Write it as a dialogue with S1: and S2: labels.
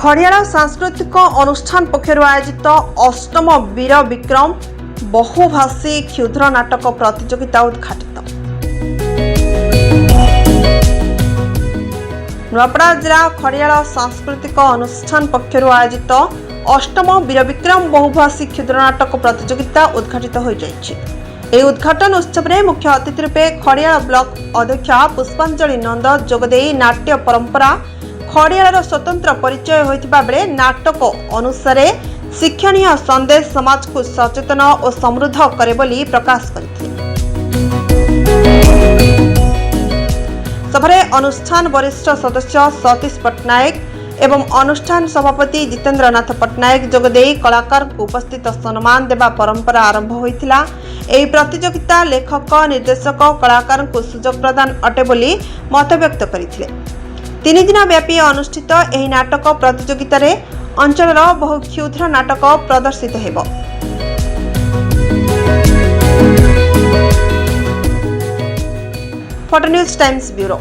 S1: खड़ियाला सांस्कृतिक अनुष्ठान पक्षर आयोजित अष्टम वीर विक्रम बहुभाषी क्षुद्र नाटक प्रतियोगिता उद्घाटित। नुआपड़ा जिला खड़ियाला सांस्कृतिक अनुष्ठान पक्षर आयोजित अष्टम वीर विक्रम बहुभाषी क्षुद्र नाटक प्रतियोगिता उद्घाटित हो जाइछि। ଏହି उद्घाटन उत्सव में मुख्य अतिथि रूपे खड़ियाला ब्लॉक अध्यक्षा पुष्पांजलि नंद जोगदेई नाट्य परंपरा खड़ियालार स्वतंत्र परिचय होइतिबा बेले नाटक अनुसार शिक्षणीय संदेश समाज को सचेतन और समृद्ध करे बोली प्रकाश करथिले। सभारे अनुष्ठान वरिष्ठ सदस्य सतीश पट्टनायक एवं अनुष्ठान सभापति जितेंद्र नाथ पट्टनायक जोगदेई कलाकार को उपस्थित सम्मान देवा परंपरा आरंभ होइतिला। एही प्रतियोगिता लेखक निर्देशक कलाकार को सुजोग प्रदान अटे बोली मत व्यक्त करथिले। 3 दिन व्यापी अनुष्ठित एही नाटक प्रतियोगिता रे अंचलर बहु क्षुद्र नाटक प्रदर्शित हेबो। Photo news times bureau.